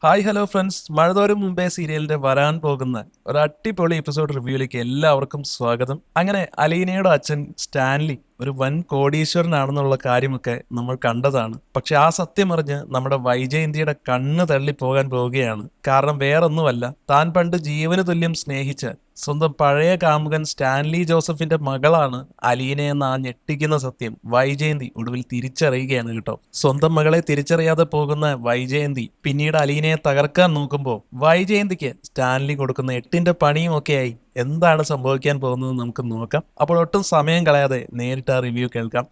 Hi hello friends, മഴതോരും മുമ്പേ സീരിയലിന്റെ വരാൻ പോകുന്ന ഒരു അടിപൊളി എപ്പിസോഡ് റിവ്യൂയിലേക്ക് എല്ലാവർക്കും സ്വാഗതം. അങ്ങനെ അലീനയുടെ അച്ഛൻ സ്റ്റാൻലി ഒരു വൻ കോടീശ്വരനാണെന്നുള്ള കാര്യമൊക്കെ നമ്മൾ കണ്ടതാണ്. പക്ഷെ ആ സത്യം അറിഞ്ഞ് നമ്മുടെ വൈജയന്തിയുടെ കണ്ണ് തള്ളിപ്പോകാൻ പോവുകയാണ്. കാരണം വേറൊന്നുമല്ല, താൻ പണ്ട് ജീവന് തുല്യം സ്നേഹിച്ച സ്വന്തം പഴയ കാമുകൻ സ്റ്റാൻലി ജോസഫിന്റെ മകളാണ് അലീന എന്ന ആ ഞെട്ടിക്കുന്ന സത്യം വൈജയന്തി ഒടുവിൽ തിരിച്ചറിയുകയാണ് കേട്ടോ. സ്വന്തം മകളെ തിരിച്ചറിയാതെ പോകുന്ന വൈജയന്തി പിന്നീട് അലീനയെ തകർക്കാൻ നോക്കുമ്പോൾ വൈജയന്തിക്ക് സ്റ്റാൻലി കൊടുക്കുന്ന എട്ടിന്റെ പണിയും ഒക്കെയായി എന്താണ് സംഭവിക്കാൻ പോകുന്നത് നമുക്ക് നോക്കാം. അപ്പോൾ ഒട്ടും സമയം കളയാതെ നേരിട്ട് ആ റിവ്യൂ കേൾക്കാം.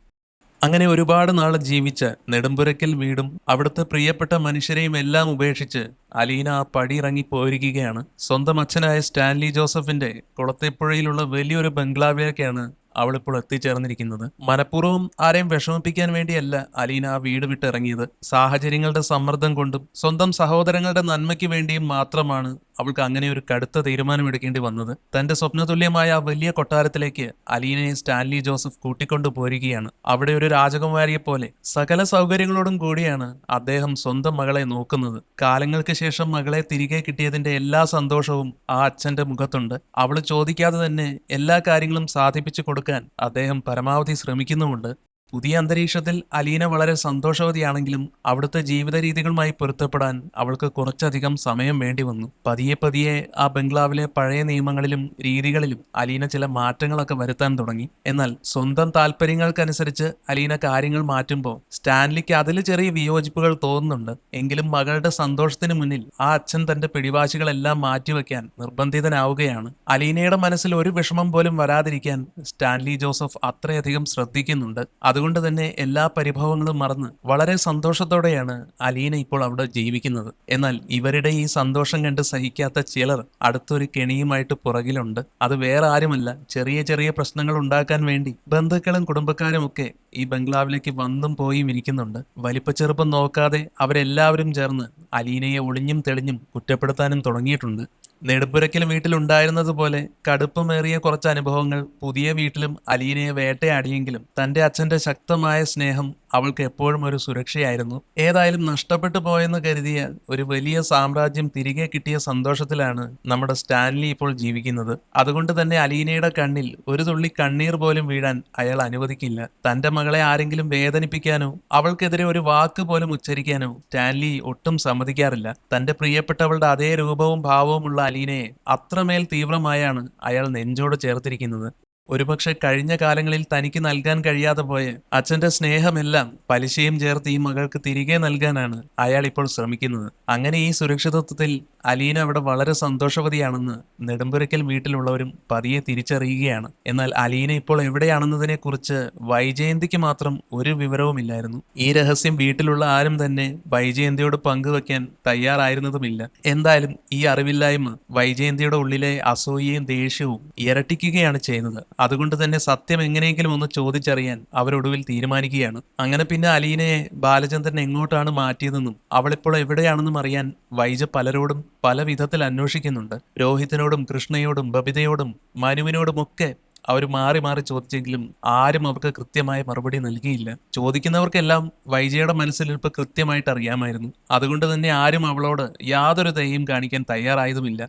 അങ്ങനെ ഒരുപാട് നാൾ ജീവിച്ച നെടുമ്പുരയ്ക്കൽ വീടും അവിടുത്തെ പ്രിയപ്പെട്ട മനുഷ്യരെയും എല്ലാം ഉപേക്ഷിച്ച് അലീന ആ പടി ഇറങ്ങി പോയിരിക്കുകയാണ്. സ്വന്തം അച്ഛനായ സ്റ്റാൻലി ജോസഫിന്റെ കുളത്തേപ്പുഴയിലുള്ള വലിയൊരു ബംഗ്ലാവിലേക്കാണ് അവളിപ്പോൾ എത്തിച്ചേർന്നിരിക്കുന്നത്. മനഃപൂർവ്വം ആരെയും വിഷമിപ്പിക്കാൻ വേണ്ടിയല്ല അലീന ആ വീട് വിട്ടിറങ്ങിയത്. സാഹചര്യങ്ങളുടെ സമ്മർദ്ദം കൊണ്ടും സ്വന്തം സഹോദരങ്ങളുടെ നന്മയ്ക്ക് വേണ്ടിയും മാത്രമാണ് അവൾക്ക് അങ്ങനെ ഒരു കടുത്ത തീരുമാനമെടുക്കേണ്ടി വന്നത്. തന്റെ സ്വപ്നതുല്യമായ ആ വലിയ കൊട്ടാരത്തിലേക്ക് അലീനയെ സ്റ്റാൻലി ജോസഫ് കൂട്ടിക്കൊണ്ടു പോരുകയാണ്. അവിടെ ഒരു രാജകുമാരിയെ പോലെ സകല സൗകര്യങ്ങളോടും കൂടിയാണ് അദ്ദേഹം സ്വന്തം മകളെ നോക്കുന്നത്. കാലങ്ങൾക്ക് ശേഷം മകളെ തിരികെ കിട്ടിയതിന്റെ എല്ലാ സന്തോഷവും ആ അച്ഛന്റെ മുഖത്തുണ്ട്. അവള് ചോദിക്കാതെ തന്നെ എല്ലാ കാര്യങ്ങളും സാധിപ്പിച്ചു കൊടുക്കാൻ അദ്ദേഹം പരമാവധി ശ്രമിക്കുന്നുമുണ്ട്. പുതിയ അന്തരീക്ഷത്തിൽ അലീന വളരെ സന്തോഷവതിയാണെങ്കിലും അവിടുത്തെ ജീവിത രീതികളുമായി പൊരുത്തപ്പെടാൻ അവൾക്ക് കുറച്ചധികം സമയം വേണ്ടി വന്നു. പതിയെ പതിയെ ആ ബംഗ്ലാവിലെ പഴയ നിയമങ്ങളിലും രീതികളിലും അലീന ചില മാറ്റങ്ങളൊക്കെ വരുത്താൻ തുടങ്ങി. എന്നാൽ സ്വന്തം താല്പര്യങ്ങൾക്കനുസരിച്ച് അലീന കാര്യങ്ങൾ മാറ്റുമ്പോൾ സ്റ്റാൻലിക്ക് അതിൽ ചെറിയ വിയോജിപ്പുകൾ തോന്നുന്നുണ്ട്. എങ്കിലും മകളുടെ സന്തോഷത്തിന് മുന്നിൽ ആ അച്ഛൻ തന്റെ പിടിവാശികളെല്ലാം മാറ്റിവെക്കാൻ നിർബന്ധിതനാവുകയാണ്. അലീനയുടെ മനസ്സിൽ ഒരു വിഷമം പോലും വരാതിരിക്കാൻ സ്റ്റാൻലി ജോസഫ് അത്രയധികം ശ്രദ്ധിക്കുന്നുണ്ട്. അതുകൊണ്ട് തന്നെ എല്ലാ പരിഭവങ്ങളും മറന്ന് വളരെ സന്തോഷത്തോടെയാണ് അലീന ഇപ്പോൾ അവിടെ ജീവിക്കുന്നത്. എന്നാൽ ഇവരുടെ ഈ സന്തോഷം കണ്ട് സഹിക്കാത്ത ചിലർ അടുത്തൊരു കെണിയുമായിട്ട് പുറകിലുണ്ട്. അത് വേറെ ആരുമല്ല, ചെറിയ ചെറിയ പ്രശ്നങ്ങൾ ഉണ്ടാക്കാൻ വേണ്ടി ബന്ധുക്കളും കുടുംബക്കാരും ഒക്കെ ഈ ബംഗ്ലാവിലേക്ക് വന്നും പോയും ഇരിക്കുന്നുണ്ട്. വലിപ്പച്ചെറുപ്പം നോക്കാതെ അവരെല്ലാവരും ചേർന്ന് അലീനയെ ഒളിഞ്ഞും തെളിഞ്ഞും കുറ്റപ്പെടുത്താനും തുടങ്ങിയിട്ടുണ്ട്. നെടുമ്പുരയ്ക്കൽ വീട്ടിലുണ്ടായിരുന്നതുപോലെ കടുപ്പമേറിയ കുറച്ച് അനുഭവങ്ങൾ പുതിയ വീട്ടിലും അലീനയെ വേട്ടയാടിയെങ്കിലും തന്റെ അച്ഛന്റെ ശക്തമായ സ്നേഹം അവൾക്ക് എപ്പോഴും ഒരു സുരക്ഷയായിരുന്നു. ഏതായാലും നഷ്ടപ്പെട്ടു പോയെന്ന് കരുതിയ ഒരു വലിയ സാമ്രാജ്യം തിരികെ കിട്ടിയ സന്തോഷത്തിലാണ് നമ്മുടെ സ്റ്റാൻലി ഇപ്പോൾ ജീവിക്കുന്നത്. അതുകൊണ്ട് തന്നെ അലീനയുടെ കണ്ണിൽ ഒരു തുള്ളി കണ്ണീർ പോലും വീഴാൻ അയാൾ അനുവദിക്കില്ല. തന്റെ മകളെ ആരെങ്കിലും വേദനിപ്പിക്കാനോ അവൾക്കെതിരെ ഒരു വാക്ക് പോലും ഉച്ചരിക്കാനോ സ്റ്റാൻലി ഒട്ടും സമ്മതിക്കാറില്ല. തന്റെ പ്രിയപ്പെട്ടവളുടെ അതേ രൂപവും ഭാവവും ഉള്ള അലീനയെ അത്രമേൽ തീവ്രമായാണ് അയാൾ നെഞ്ചോട് ചേർത്തിരിക്കുന്നത്. ഒരുപക്ഷെ കഴിഞ്ഞ കാലങ്ങളിൽ തനിക്ക് നൽകാൻ കഴിയാതെ പോയ അച്ഛന്റെ സ്നേഹമെല്ലാം പലിശയും ചേർത്ത് ഈ മകൾക്ക് തിരികെ നൽകാനാണ് അയാൾ ഇപ്പോൾ ശ്രമിക്കുന്നത്. അങ്ങനെ ഈ സുരക്ഷിതത്വത്തിൽ അലീന അവിടെ വളരെ സന്തോഷവതിയാണെന്ന് നെടുമ്പുരയ്ക്കൽ വീട്ടിലുള്ളവരും പതിയെ തിരിച്ചറിയുകയാണ്. എന്നാൽ അലീന ഇപ്പോൾ എവിടെയാണെന്നതിനെ കുറിച്ച് വൈജയന്തിക്ക് മാത്രം ഒരു വിവരവുമില്ലായിരുന്നു. ഈ രഹസ്യം വീട്ടിലുള്ള ആരും തന്നെ വൈജയന്തിയോട് പങ്കുവെക്കാൻ തയ്യാറായിരുന്നതുമില്ല. എന്തായാലും ഈ അറിവില്ലായ്മ വൈജയന്തിയുടെ ഉള്ളിലെ അസൂയയും ദേഷ്യവും ഇരട്ടിക്കുകയാണ് ചെയ്യുന്നത്. അതുകൊണ്ട് തന്നെ സത്യം എങ്ങനെയെങ്കിലും ഒന്ന് ചോദിച്ചറിയാൻ അവരൊടുവിൽ തീരുമാനിക്കുകയാണ്. അങ്ങനെ പിന്നെ അലീനയെ ബാലചന്ദ്രൻ എങ്ങോട്ടാണ് മാറ്റിയതെന്നും അവളിപ്പോൾ എവിടെയാണെന്നും അറിയാൻ വൈജ പലരോടും പല വിധത്തിൽ അന്വേഷിക്കുന്നുണ്ട്. രോഹിത്തിനോടും കൃഷ്ണയോടും ബബിതയോടും മനുവിനോടുമൊക്കെ അവർ മാറി മാറി ചോദിച്ചെങ്കിലും ആരും അവർക്ക് കൃത്യമായ മറുപടി നൽകിയില്ല. ചോദിക്കുന്നവർക്കെല്ലാം വൈജയുടെ മനസ്സിലിരിപ്പ് കൃത്യമായിട്ട് അറിയാമായിരുന്നു. അതുകൊണ്ട് തന്നെ ആരും അവളോട് യാതൊരു ദയയും കാണിക്കാൻ തയ്യാറായതുമില്ല.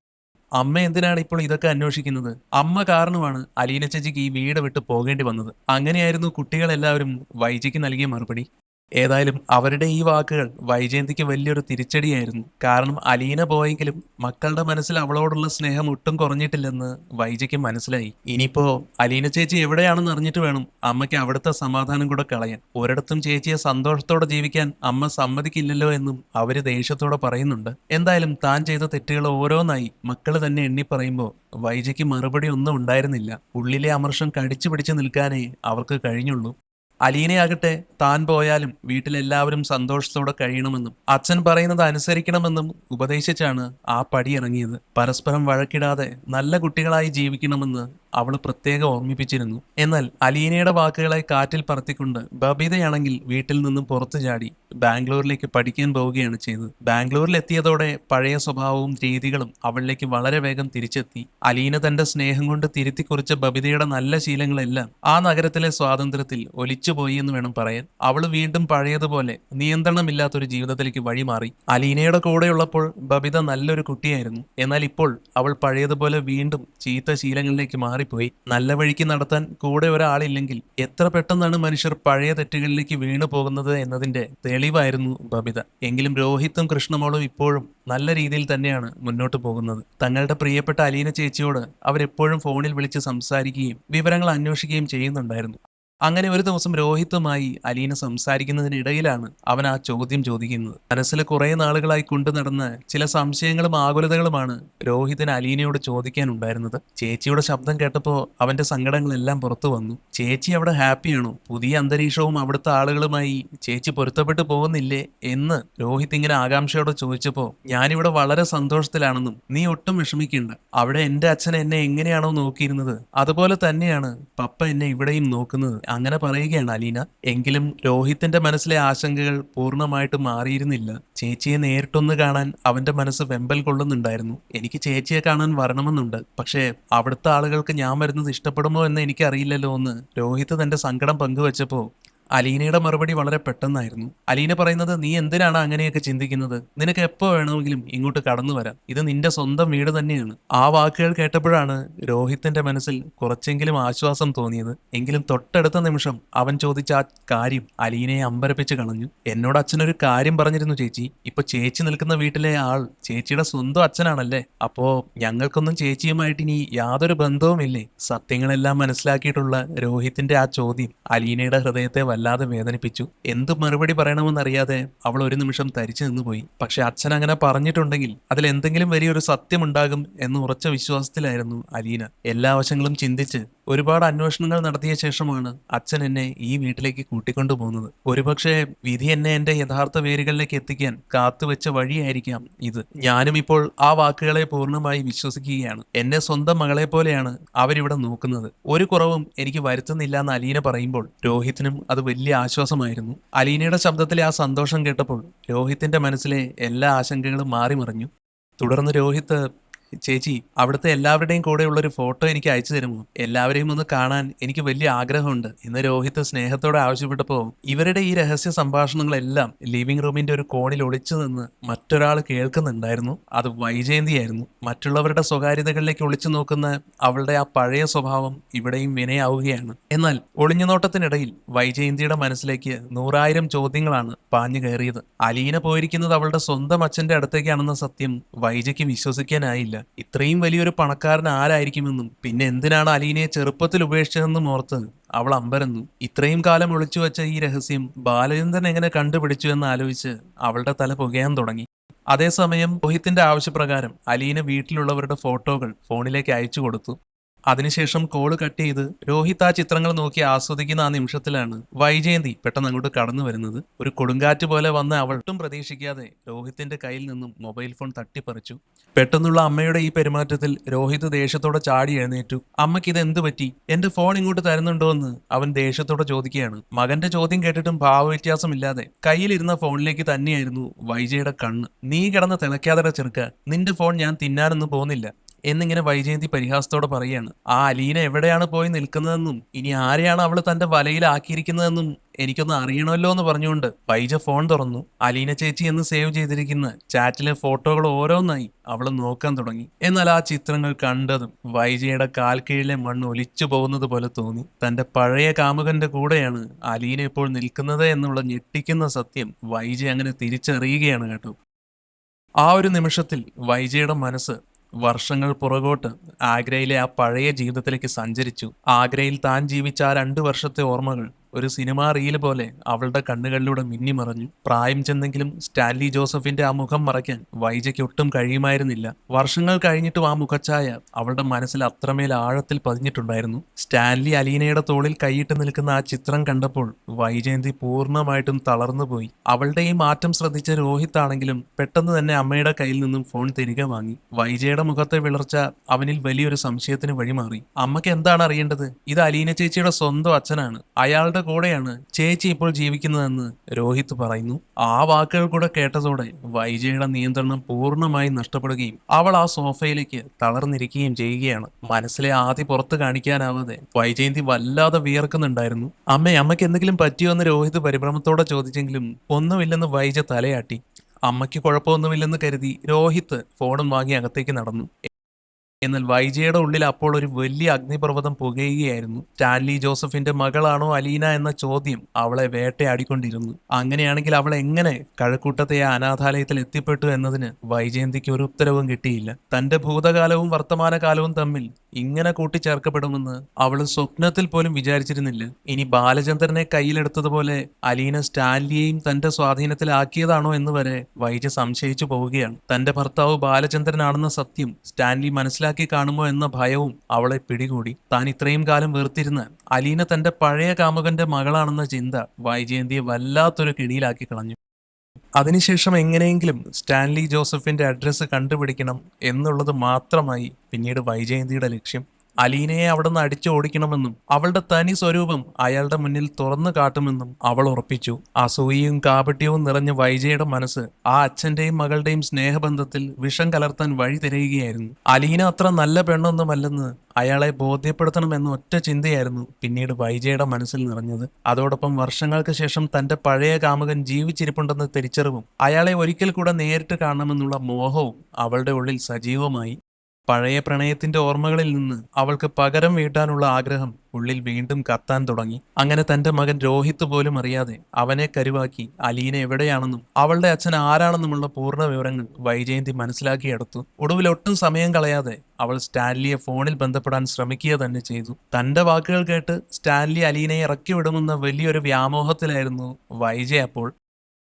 അമ്മ എന്തിനാണ് ഇപ്പോൾ ഇതൊക്കെ അന്വേഷിക്കുന്നത്? അമ്മ കാരണമാണ് അലീന ചേച്ചിക്ക് ഈ വീട് വിട്ട് പോകേണ്ടി വന്നത്. അങ്ങനെയായിരുന്നു കുട്ടികളെല്ലാവരും വൈജയ്ക്ക് നൽകിയ മറുപടി. ഏതായാലും അവരുടെ ഈ വാക്കുകൾ വൈജയന്തിക്ക് വലിയൊരു തിരിച്ചടിയായിരുന്നു. കാരണം അലീന പോയെങ്കിലും മക്കളുടെ മനസ്സിൽ അവളോടുള്ള സ്നേഹം ഒട്ടും കുറഞ്ഞിട്ടില്ലെന്ന് വൈജയ്ക്ക് മനസ്സിലായി. ഇനിയിപ്പോ അലീന ചേച്ചി എവിടെയാണെന്ന് അറിഞ്ഞിട്ട് വേണം അമ്മയ്ക്ക് അവിടുത്തെ സമാധാനം കൂടെ കളയാൻ. ഒരിടത്തും ചേച്ചിയെ സന്തോഷത്തോടെ ജീവിക്കാൻ അമ്മ സമ്മതിക്കില്ലല്ലോ എന്നും അവര് ദേഷ്യത്തോടെ പറയുന്നുണ്ട്. എന്തായാലും താൻ ചെയ്ത തെറ്റുകൾ ഓരോന്നായി മക്കള് തന്നെ എണ്ണി പറയുമ്പോൾ വൈജയ്ക്ക് മറുപടി ഒന്നും ഉണ്ടായിരുന്നില്ല. ഉള്ളിലെ അമർഷം കടിച്ചു പിടിച്ചു നിൽക്കാനേ അവർക്ക് കഴിഞ്ഞുള്ളൂ. അലീനയാകട്ടെ താൻ പോയാലും വീട്ടിലെല്ലാവരും സന്തോഷത്തോടെ കഴിയണമെന്നും അച്ഛൻ പറയുന്നത് അനുസരിക്കണമെന്നും ഉപദേശിച്ചാണ് ആ പടി ഇറങ്ങിയത്. പരസ്പരം വഴക്കിടാതെ നല്ല കുട്ടികളായി ജീവിക്കണമെന്ന് അവൾ പ്രത്യേകം ഓർമ്മിപ്പിച്ചിരുന്നു. എന്നാൽ അലീനയുടെ വാക്കുകളെ കാറ്റിൽ പറത്തിക്കൊണ്ട് ബബിതയാണെങ്കിൽ വീട്ടിൽ നിന്നും പുറത്തു ചാടി ബാംഗ്ലൂരിലേക്ക് പഠിക്കാൻ പോവുകയാണ് ചെയ്തത്. ബാംഗ്ലൂരിൽ എത്തിയതോടെ പഴയ സ്വഭാവവും രീതികളും അവളിലേക്ക് വളരെ വേഗം തിരിച്ചെത്തി. അലീന തന്റെ സ്നേഹം കൊണ്ട് തിരുത്തി കുറിച്ച ബബിതയുടെ നല്ല ശീലങ്ങളെല്ലാം ആ നഗരത്തിലെ സ്വാതന്ത്ര്യത്തിൽ ഒലിച്ചുപോയി എന്ന് വേണം പറയാൻ. അവൾ വീണ്ടും പഴയതുപോലെ നിയന്ത്രണമില്ലാത്തൊരു ജീവിതത്തിലേക്ക് വഴിമാറി. അലീനയുടെ കൂടെയുള്ളപ്പോൾ ബബിത നല്ലൊരു കുട്ടിയായിരുന്നു. എന്നാൽ ഇപ്പോൾ അവൾ പഴയതുപോലെ വീണ്ടും ചീത്ത ശീലങ്ങളിലേക്ക് മാറിപ്പോയി. നല്ല വഴിക്ക് നടത്താൻ കൂടെ ഒരാളില്ലെങ്കിൽ എത്ര പെട്ടെന്നാണ് മനുഷ്യർ പഴയ തെറ്റുകളിലേക്ക് വീണു പോകുന്നത് എന്നതിന്റെ തെളിവായിരുന്നു ബബിത. എങ്കിലും രോഹിത്തും കൃഷ്ണമോളും ഇപ്പോഴും നല്ല രീതിയിൽ തന്നെയാണ് മുന്നോട്ട് പോകുന്നത്. തങ്ങളുടെ പ്രിയപ്പെട്ട അലീന ചേച്ചിയോട് അവരെപ്പോഴും ഫോണിൽ വിളിച്ച് സംസാരിക്കുകയും വിവരങ്ങൾ അന്വേഷിക്കുകയും ചെയ്യുന്നുണ്ടായിരുന്നു. അങ്ങനെ ഒരു ദിവസം രോഹിത്തുമായി അലീന സംസാരിക്കുന്നതിനിടയിലാണ് അവൻ ആ ചോദ്യം ചോദിക്കുന്നത്. മനസ്സിൽ കുറെ നാളുകളായി കൊണ്ടു നടന്ന ചില സംശയങ്ങളും ആകുലതകളുമാണ് രോഹിത്തിന് അലീനയോട് ചോദിക്കാനുണ്ടായിരുന്നത്. ചേച്ചിയുടെ ശബ്ദം കേട്ടപ്പോൾ അവന്റെ സങ്കടങ്ങളെല്ലാം പുറത്തു വന്നു. ചേച്ചി അവിടെ ഹാപ്പിയാണോ? പുതിയ അന്തരീക്ഷവും അവിടുത്തെ ആളുകളുമായി ചേച്ചി പൊരുത്തപ്പെട്ടു പോകുന്നില്ലേ എന്ന് രോഹിത് ഇങ്ങനെ ആകാംക്ഷയോടെ ചോദിച്ചപ്പോൾ ഞാനിവിടെ വളരെ സന്തോഷത്തിലാണെന്നും നീ ഒട്ടും വിഷമിക്കേണ്ട, അവിടെ എന്റെ അച്ഛൻ എന്നെ എങ്ങനെയാണോ നോക്കിയിരുന്നത് അതുപോലെ തന്നെയാണ് പപ്പ എന്നെ ഇവിടെയും നോക്കുന്നത്, അങ്ങനെ പറയുകയാണ് അലീന. എങ്കിലും രോഹിത്തിന്റെ മനസ്സിലെ ആശങ്കകൾ പൂർണ്ണമായിട്ട് മാറിയിരുന്നില്ല. ചേച്ചിയെ നേരിട്ടൊന്ന് കാണാൻ അവന്റെ മനസ്സ് വെമ്പൽ കൊള്ളുന്നുണ്ടായിരുന്നു. എനിക്ക് ചേച്ചിയെ കാണാൻ വരണമെന്നുണ്ട്, പക്ഷേ അവിടുത്തെ ആളുകൾക്ക് ഞാൻ വരുന്നത് ഇഷ്ടപ്പെടുമോ എന്ന് എനിക്കറിയില്ലല്ലോ എന്ന് രോഹിത് തന്റെ സങ്കടം പങ്കുവച്ചപ്പോ അലീനയുടെ മറുപടി വളരെ പെട്ടെന്നായിരുന്നു. അലീന പറയുന്നത്, നീ എന്തിനാണ് അങ്ങനെയൊക്കെ ചിന്തിക്കുന്നത്? നിനക്ക് എപ്പോ വേണമെങ്കിലും ഇങ്ങോട്ട് കടന്നു വരാം, ഇത് നിന്റെ സ്വന്തം വീട് തന്നെയാണ്. ആ വാക്കുകൾ കേട്ടപ്പോഴാണ് രോഹിത്തിന്റെ മനസ്സിൽ കുറച്ചെങ്കിലും ആശ്വാസം തോന്നിയത്. എങ്കിലും തൊട്ടടുത്ത നിമിഷം അവൻ ചോദിച്ച ആ കാര്യം അലീനയെ അമ്പരപ്പിച്ച് കളഞ്ഞു. എന്നോട് അച്ഛനൊരു കാര്യം പറഞ്ഞിരുന്നു ചേച്ചി, ഇപ്പൊ ചേച്ചി നിൽക്കുന്ന വീട്ടിലെ ആൾ ചേച്ചിയുടെ സ്വന്തം അച്ഛനാണല്ലേ? അപ്പോ ഞങ്ങൾക്കൊന്നും ചേച്ചിയുമായിട്ട് ഇനി യാതൊരു ബന്ധവുമില്ലേ? സത്യങ്ങളെല്ലാം മനസ്സിലാക്കിയിട്ടുള്ള രോഹിത്തിന്റെ ആ ചോദ്യം അലീനയുടെ ഹൃദയത്തെ വല്ലാതെ വേദനിപ്പിച്ചു. എന്ത് മറുപടി പറയണമെന്നറിയാതെ അവൾ ഒരു നിമിഷം തരിച്ചു നിന്നുപോയി. പക്ഷെ അച്ഛൻ അങ്ങനെ പറഞ്ഞിട്ടുണ്ടെങ്കിൽ അതിൽ എന്തെങ്കിലും വലിയൊരു സത്യമുണ്ടാകും എന്ന് ഉറച്ച വിശ്വാസത്തിലായിരുന്നു അലീന. എല്ലാ വശങ്ങളും ചിന്തിച്ച് ഒരുപാട് അന്വേഷണങ്ങൾ നടത്തിയ ശേഷമാണ് അച്ഛൻ എന്നെ ഈ വീട്ടിലേക്ക് കൂട്ടിക്കൊണ്ടു പോകുന്നത്. ഒരുപക്ഷെ വിധി എന്നെ എന്റെ യഥാർത്ഥ വേരുകളിലേക്ക് എത്തിക്കാൻ കാത്തുവെച്ച വഴിയായിരിക്കാം ഇത്. ഞാനും ഇപ്പോൾ ആ വാക്കുകളെ പൂർണ്ണമായി വിശ്വസിക്കുകയാണ്. എന്നെ സ്വന്തം മകളെ പോലെയാണ് അവരിവിടെ നോക്കുന്നത്. ഒരു കുറവും എനിക്ക് വരുത്തുന്നില്ല എന്ന് അലീന പറയുമ്പോൾ രോഹിത്തിനും അത് വലിയ ആശ്വാസമായിരുന്നു. അലീനയുടെ ശബ്ദത്തിലെ ആ സന്തോഷം കേട്ടപ്പോൾ രോഹിത്തിന്റെ മനസ്സിലെ എല്ലാ ആശങ്കകളും മാറിമറിഞ്ഞു. തുടർന്ന് രോഹിത്ത്, ചേച്ചി അവിടുത്തെ എല്ലാവരുടെയും കൂടെയുള്ളൊരു ഫോട്ടോ എനിക്ക് അയച്ചു തരുമോ? എല്ലാവരെയും ഒന്ന് കാണാൻ എനിക്ക് വലിയ ആഗ്രഹമുണ്ട് എന്ന് രോഹിത് സ്നേഹത്തോടെ ആവശ്യപ്പെട്ടപ്പോൾ ഇവരുടെ ഈ രഹസ്യ സംഭാഷണങ്ങളെല്ലാം ലിവിംഗ് റൂമിന്റെ ഒരു കോണിൽ ഒളിച്ചു നിന്ന് മറ്റൊരാൾ കേൾക്കുന്നുണ്ടായിരുന്നു. അത് വൈജയന്തിയായിരുന്നു. മറ്റുള്ളവരുടെ സ്വകാര്യതകളിലേക്ക് ഒളിച്ചു നോക്കുന്ന അവളുടെ ആ പഴയ സ്വഭാവം ഇവിടെയും വിനയാവുകയാണ്. എന്നാൽ ഒളിഞ്ഞുനോട്ടത്തിനിടയിൽ വൈജയന്തിയുടെ മനസ്സിലേക്ക് 100,000 ചോദ്യങ്ങളാണ് പാഞ്ഞു കയറിയത്. അലീന പോയിരിക്കുന്നത് അവളുടെ സ്വന്തം അച്ഛന്റെ അടുത്തേക്കാണെന്ന സത്യം വൈജയ്ക്ക് വിശ്വസിക്കാനായില്ല. ഇത്രയും വലിയൊരു പണക്കാരൻ ആരായിരിക്കുമെന്നും പിന്നെ എന്തിനാണ് അലീനയെ ചെറുപ്പത്തിൽ ഉപേക്ഷിച്ചതെന്നും ഓർത്ത് അവൾ അമ്പരന്നു. ഇത്രയും കാലം ഒളിച്ചു വെച്ച ഈ രഹസ്യം ബാലചന്ദ്രൻ എങ്ങനെ കണ്ടുപിടിച്ചു എന്ന് ആലോചിച്ച് അവളുടെ തല പുകയാൻ തുടങ്ങി. അതേസമയം രോഹിത്തിന്റെ ആവശ്യപ്രകാരം അലീന വീട്ടിലുള്ളവരുടെ ഫോട്ടോകൾ ഫോണിലേക്ക് അയച്ചു കൊടുത്തു. അതിനുശേഷം കോള് കട്ട് ചെയ്ത് രോഹിത് ആ ചിത്രങ്ങൾ നോക്കി ആസ്വദിക്കുന്ന ആ നിമിഷത്തിലാണ് വൈജയന്തി പെട്ടെന്ന് അങ്ങോട്ട് കടന്നു വരുന്നത്. ഒരു കൊടുങ്കാറ്റ് പോലെ വന്ന് അവൾ ഒട്ടും പ്രതീക്ഷിക്കാതെ രോഹിത്തിന്റെ കയ്യിൽ നിന്നും മൊബൈൽ ഫോൺ തട്ടിപ്പറിച്ചു. പെട്ടെന്നുള്ള അമ്മയുടെ ഈ പെരുമാറ്റത്തിൽ രോഹിത് ദേഷ്യത്തോടെ ചാടി എഴുന്നേറ്റു. അമ്മയ്ക്ക് ഇത് എന്ത് പറ്റി? എന്റെ ഫോൺ ഇങ്ങോട്ട് തരുന്നുണ്ടോ എന്ന് അവൻ ദേഷ്യത്തോടെ ചോദിക്കുകയാണ്. മകന്റെ ചോദ്യം കേട്ടിട്ടും ഭാവവ്യത്യാസമില്ലാതെ കയ്യിലിരുന്ന ഫോണിലേക്ക് തന്നെയായിരുന്നു വൈജയുടെ കണ്ണ്. നീ കിടന്ന് തിളയ്ക്കാതെ ചെറുക്ക, നിന്റെ ഫോൺ ഞാൻ തിന്നാനൊന്നും പോകുന്നില്ല എന്നിങ്ങനെ വൈജയന്തി പരിഹാസത്തോടെ പറയാണ്. ആ അലീന എവിടെയാണ് പോയി നിൽക്കുന്നതെന്നും ഇനി ആരെയാണ് അവൾ തന്റെ വലയിലാക്കിയിരിക്കുന്നതെന്നും എനിക്കൊന്ന് അറിയണമല്ലോ എന്ന് പറഞ്ഞുകൊണ്ട് വൈജ ഫോൺ തുറന്നു. അലീന ചേച്ചി എന്ന് സേവ് ചെയ്തിരിക്കുന്ന ചാറ്റിലെ ഫോട്ടോകൾ ഓരോന്നായി അവൾ നോക്കാൻ തുടങ്ങി. എന്നാൽ ആ ചിത്രങ്ങൾ കണ്ടതും വൈജയുടെ കാൽക്കീഴിലെ മണ്ണ് ഒലിച്ചു പോകുന്നത് പോലെ തോന്നി. തന്റെ പഴയ കാമുകന്റെ കൂടെയാണ് അലീന ഇപ്പോൾ നിൽക്കുന്നത് എന്നുള്ള ഞെട്ടിക്കുന്ന സത്യം വൈജ അങ്ങനെ തിരിച്ചറിയുകയാണ് കേട്ടോ. ആ ഒരു നിമിഷത്തിൽ വൈജയുടെ മനസ്സ് വർഷങ്ങൾ പുറകോട്ട് ആഗ്രയിലെ ആ പഴയ ജീവിതത്തിലേക്ക് സഞ്ചരിച്ചു. ആഗ്രയിൽ താൻ ജീവിച്ച ആ 2 വർഷത്തെ ഓർമ്മകൾ ഒരു സിനിമാ റീല് പോലെ അവളുടെ കണ്ണുകളിലൂടെ മിന്നിമറഞ്ഞു. പ്രായം ചെന്നെങ്കിലും സ്റ്റാൻലി ജോസഫിന്റെ ആ മുഖം മറയ്ക്കാൻ വൈജയ്ക്ക് ഒട്ടും കഴിയുമായിരുന്നില്ല. വർഷങ്ങൾ കഴിഞ്ഞിട്ടും ആ മുഖച്ഛായ അവളുടെ മനസ്സിൽ അത്രമേൽ ആഴത്തിൽ പതിഞ്ഞിട്ടുണ്ടായിരുന്നു. സ്റ്റാൻലി അലീനയുടെ തോളിൽ കൈയിട്ട് നിൽക്കുന്ന ആ ചിത്രം കണ്ടപ്പോൾ വൈജയന്തി പൂർണ്ണമായിട്ടും തളർന്നുപോയി. അവളുടെ ഈ മാറ്റം ശ്രദ്ധിച്ച രോഹിത് ആണെങ്കിലും പെട്ടെന്ന് തന്നെ അമ്മയുടെ കയ്യിൽ നിന്നും ഫോൺ തിരികെ വാങ്ങി. വൈജയുടെ മുഖത്തെ വിളർച്ച അവനിൽ വലിയൊരു സംശയത്തിന് വഴിമാറി. അമ്മയ്ക്ക് എന്താണ് അറിയേണ്ടത്? ഇത് അലീന ചേച്ചിയുടെ സ്വന്തം അച്ഛനാണ്. അയാളുടെ കൂടെയാണ് ചേച്ചി ഇപ്പോൾ ജീവിക്കുന്നതെന്ന് രോഹിത് പറയുന്നു. ആ വാക്കുകൾ കൂടെ കേട്ടതോടെ വൈജയുടെ നിയന്ത്രണം പൂർണ്ണമായി നഷ്ടപ്പെടുകയും അവൾ ആ സോഫയിലേക്ക് തളർന്നിരിക്കുകയും ചെയ്യുകയാണ്. മനസ്സിലെ ആദ്യ പുറത്ത് കാണിക്കാനാവാതെ വൈജയന്തി വല്ലാതെ വിയർക്കുന്നുണ്ടായിരുന്നു. അമ്മയ്ക്ക് എന്തെങ്കിലും പറ്റിയോ എന്ന് രോഹിത് പരിഭ്രമത്തോടെ ചോദിച്ചെങ്കിലും ഒന്നുമില്ലെന്ന് വൈജ തലയാട്ടി. അമ്മയ്ക്ക് കുഴപ്പമൊന്നുമില്ലെന്ന് കരുതി രോഹിത് ഫോണും വാങ്ങി അകത്തേക്ക് നടന്നു. എന്നാൽ വൈജയുടെ ഉള്ളിൽ അപ്പോൾ ഒരു വലിയ അഗ്നിപർവ്വതം പുകയുകയായിരുന്നു. സ്റ്റാൻലി ജോസഫിന്റെ മകളാണോ അലീന എന്ന ചോദ്യം അവളെ വേട്ടയാടിക്കൊണ്ടിരുന്നു. അങ്ങനെയാണെങ്കിൽ അവൾ എങ്ങനെ കഴക്കൂട്ടത്തെ ആ അനാഥാലയത്തിൽ എത്തിപ്പെട്ടു എന്നതിന് വൈജയന്തിക്ക് ഒരു ഉത്തരവും കിട്ടിയില്ല. തന്റെ ഭൂതകാലവും വർത്തമാനകാലവും തമ്മിൽ ഇങ്ങനെ കൂട്ടിച്ചേർക്കപ്പെടുമെന്ന് അവൾ സ്വപ്നത്തിൽ പോലും വിചാരിച്ചിരുന്നില്ല. ഇനി ബാലചന്ദ്രനെ കയ്യിലെടുത്തതുപോലെ അലീന സ്റ്റാൻലിയെയും തന്റെ സ്വാധീനത്തിലാക്കിയതാണോ എന്ന് വരെ വൈജ സംശയിച്ചു പോവുകയാണ്. തന്റെ ഭർത്താവ് ബാലചന്ദ്രനാണെന്ന സത്യം സ്റ്റാൻലി മനസ്സിലാക്കി കാണുമോ എന്ന ഭയവും അവളെ പിടികൂടി. താൻ ഇത്രയും കാലം വെറുത്തിരുന്ന അലീന തന്റെ പഴയ കാമുകന്റെ മകളാണെന്ന ചിന്ത വൈജയന്തിയെ വല്ലാത്തൊരു കിടിയിലാക്കി കളഞ്ഞു. അതിനുശേഷം എങ്ങനെയെങ്കിലും സ്റ്റാൻലി ജോസഫിന്റെ അഡ്രസ്സ് കണ്ടുപിടിക്കണം എന്നുള്ളത് മാത്രമായി പിന്നീട് വൈജയന്തിയുടെ ലക്ഷ്യം. അലീനയെ അവിടെ നിന്ന് അടിച്ചോടിക്കണമെന്നും അവളുടെ തനി സ്വരൂപം അയാളുടെ മുന്നിൽ തുറന്നു കാട്ടുമെന്നും അവൾ ഉറപ്പിച്ചു. അസൂയയും കാപട്യവും നിറഞ്ഞ വൈജയുടെ മനസ്സ് ആ അച്ഛന്റെയും മകളുടെയും സ്നേഹബന്ധത്തിൽ വിഷം കലർത്താൻ വഴി തിരയുകയായിരുന്നു. അലീന അത്ര നല്ല പെണ്ണൊന്നുമല്ലെന്ന് അയാളെ ബോധ്യപ്പെടുത്തണമെന്ന ഒറ്റ ചിന്തയായിരുന്നു പിന്നീട് വൈജയുടെ മനസ്സിൽ നിറഞ്ഞത്. അതോടൊപ്പം വർഷങ്ങൾക്ക് ശേഷം തന്റെ പഴയ കാമുകൻ ജീവിച്ചിരിപ്പുണ്ടെന്ന തിരിച്ചറിവും അയാളെ ഒരിക്കൽ കൂടെ നേരിട്ട് കാണണമെന്നുള്ള മോഹവും അവളുടെ ഉള്ളിൽ സജീവമായി. പഴയ പ്രണയത്തിന്റെ ഓർമ്മകളിൽ നിന്ന് അവൾക്ക് പകരം വീട്ടാനുള്ള ആഗ്രഹം ഉള്ളിൽ വീണ്ടും കത്താൻ തുടങ്ങി. അങ്ങനെ തന്റെ മകൻ രോഹിത് പോലും അറിയാതെ അവനെ കരുവാക്കി അലീന എവിടെയാണെന്നും അവളുടെ അച്ഛൻ ആരാണെന്നുമുള്ള പൂർണ്ണ വിവരങ്ങൾ വൈജയന്തി മനസ്സിലാക്കിയെടുത്തു. ഒടുവിൽ ഒട്ടും സമയം കളയാതെ അവൾ സ്റ്റാൻലിയെ ഫോണിൽ ബന്ധപ്പെടാൻ ശ്രമിക്കുക തന്നെ ചെയ്തു. തന്റെ വാക്കുകൾ കേട്ട് സ്റ്റാൻലി അലീനയെ ഇറക്കി വിടുമെന്ന വലിയൊരു വ്യാമോഹത്തിലായിരുന്നു വൈജ അപ്പോൾ.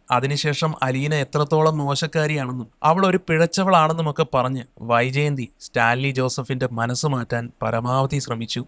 അതിനുശേഷം അലീന എത്രത്തോളം മോശക്കാരിയാണെന്നും അവൾ ഒരു പിഴച്ചവളാണെന്നുമൊക്കെ പറഞ്ഞ് വൈജയന്തി സ്റ്റാൻലി ജോസഫിന്റെ മനസ്സ് മാറ്റാൻ പരമാവധി ശ്രമിച്ചു.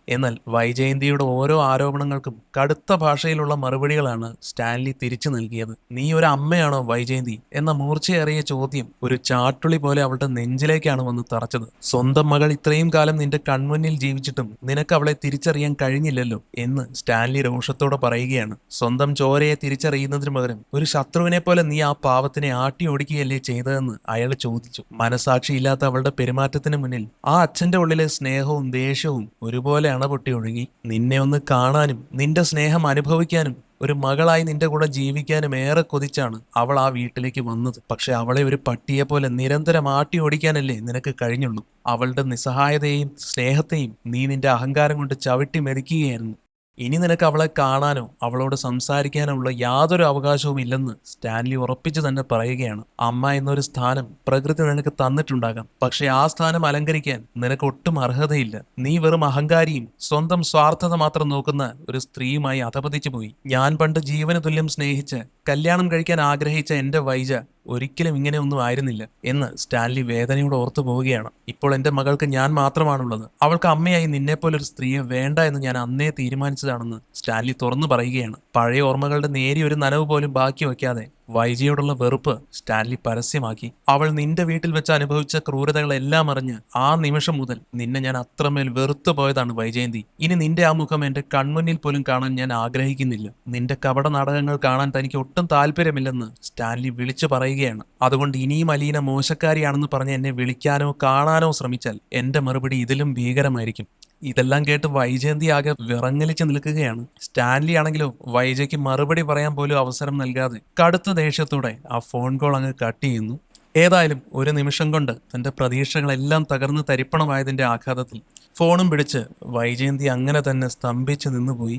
എന്നാൽ വൈജയന്തിയുടെ ഓരോ ആരോപണങ്ങൾക്കും കടുത്ത ഭാഷയിലുള്ള മറുപടികളാണ് സ്റ്റാൻലി തിരിച്ചു നൽകിയത്. നീ ഒരു അമ്മയാണോ വൈജയന്തി എന്ന മൂർച്ചയേറിയ ചോദ്യം ഒരു ചാട്ടുളി പോലെ അവളുടെ നെഞ്ചിലേക്കാണ് വന്ന് തറച്ചത്. സ്വന്തം മകൾ ഇത്രയും കാലം നിന്റെ കൺമുന്നിൽ ജീവിച്ചിട്ടും നിനക്ക് അവളെ തിരിച്ചറിയാൻ കഴിഞ്ഞില്ലല്ലോ എന്ന് സ്റ്റാൻലി രോഷത്തോടെ പറയുകയാണ്. സ്വന്തം ചോരയെ തിരിച്ചറിയുന്നതിന് പകരം ഒരു ശത്രുവിനെ പോലെ നീ ആ പാവത്തിനെ ആട്ടി ഓടിക്കുകയല്ലേ ചെയ്തതെന്ന് അയാൾ ചോദിച്ചു. മനസാക്ഷിയില്ലാത്ത അവളുടെ പെരുമാറ്റത്തിന് മുന്നിൽ ആ അച്ഛന്റെ ഉള്ളിലെ സ്നേഹവും ദേഷ്യവും ഒരുപോലെ അണപൊട്ടി ഒഴുകി. നിന്നെ ഒന്ന് കാണാനും നിന്റെ സ്നേഹം അനുഭവിക്കാനും ഒരു മകളായി നിന്റെ കൂടെ ജീവിക്കാനും ഏറെ കൊതിച്ചാണ് അവൾ ആ വീട്ടിലേക്ക് വന്നത്. പക്ഷെ അവളെ ഒരു പട്ടിയെ പോലെ നിരന്തരം ആട്ടി ഓടിക്കാനല്ലേ നിനക്ക് കഴിഞ്ഞുള്ളൂ. അവളുടെ നിസ്സഹായതയെയും സ്നേഹത്തെയും നീ നിന്റെ അഹങ്കാരം കൊണ്ട് ചവിട്ടി മെതിക്കുകയായിരുന്നു. ഇനി നിനക്ക് അവളെ കാണാനോ അവളോട് സംസാരിക്കാനോ ഉള്ള യാതൊരു അവകാശവും ഇല്ലെന്ന് സ്റ്റാൻലി ഉറപ്പിച്ചു തന്നെ പറയുകയാണ്. അമ്മ എന്നൊരു സ്ഥാനം പ്രകൃതി നിനക്ക് തന്നിട്ടുണ്ടാകാം, പക്ഷെ ആ സ്ഥാനം അലങ്കരിക്കാൻ നിനക്ക് ഒട്ടും അർഹതയില്ല. നീ വെറും അഹങ്കാരിയും സ്വന്തം സ്വാർത്ഥത മാത്രം നോക്കുന്ന ഒരു സ്ത്രീയുമായി അധപതിച്ചു പോയി. ഞാൻ പണ്ട് ജീവന് തുല്യം സ്നേഹിച്ച് കല്യാണം കഴിക്കാൻ ആഗ്രഹിച്ച എന്റെ വൈജ ഒരിക്കലും ഇങ്ങനെയൊന്നും ആയിരുന്നില്ല എന്ന് സ്റ്റാൻലി വേദനയോട് ഓർത്തു പോവുകയാണ്. ഇപ്പോൾ എന്റെ മകൾക്ക് ഞാൻ മാത്രമാണുള്ളത്. അവൾക്ക് അമ്മയായി നിന്നെപ്പോലൊരു സ്ത്രീയെ വേണ്ട എന്ന് ഞാൻ അന്നേ തീരുമാനിച്ചതാണെന്ന് സ്റ്റാൻലി തുറന്നു പറയുകയാണ്. പഴയ ഓർമ്മകളുടെ നേരിയൊരു നനവ് പോലും ബാക്കി വയ്ക്കാതെ വൈജയോടുള്ള വെറുപ്പ് സ്റ്റാൻലി പരസ്യമാക്കി. അവൾ നിന്റെ വീട്ടിൽ വെച്ച് അനുഭവിച്ച ക്രൂരതകളെല്ലാം അറിഞ്ഞ് ആ നിമിഷം മുതൽ നിന്നെ ഞാൻ അത്രമേൽ വെറുത്തു പോയതാണ് വൈജയന്തി. ഇനി നിന്റെ ആ മുഖം എന്റെ കൺമുന്നിൽ പോലും കാണാൻ ഞാൻ ആഗ്രഹിക്കുന്നില്ല. നിന്റെ കപട നാടകങ്ങൾ കാണാൻ തനിക്ക് ഒട്ടും താല്പര്യമില്ലെന്ന് സ്റ്റാൻലി വിളിച്ചു പറയുകയാണ്. അതുകൊണ്ട് ഇനിയും അലീന മോശക്കാരിയാണെന്ന് പറഞ്ഞ് എന്നെ വിളിക്കാനോ കാണാനോ ശ്രമിച്ചാൽ എന്റെ മറുപടി ഇതിലും ഭീകരമായിരിക്കും. ഇതെല്ലാം കേട്ട് വൈജയന്തി ആകെ വിറങ്ങലിച്ച് നിൽക്കുകയാണ്. സ്റ്റാൻലി ആണെങ്കിലോ വൈജയ്ക്ക് മറുപടി പറയാൻ പോലും അവസരം നൽകാതെ കടുത്ത ദേഷ്യത്തോടെ ആ ഫോൺ കോൾ അങ്ങ് കട്ട് ചെയ്യുന്നു. ഏതായാലും ഒരു നിമിഷം കൊണ്ട് തന്റെ പ്രതീക്ഷകളെല്ലാം തകർന്ന് തരിപ്പണമായതിന്റെ ആഘാതത്തിൽ ഫോണും പിടിച്ച് വൈജയന്തി അങ്ങനെ തന്നെ സ്തംഭിച്ച് നിന്നുപോയി.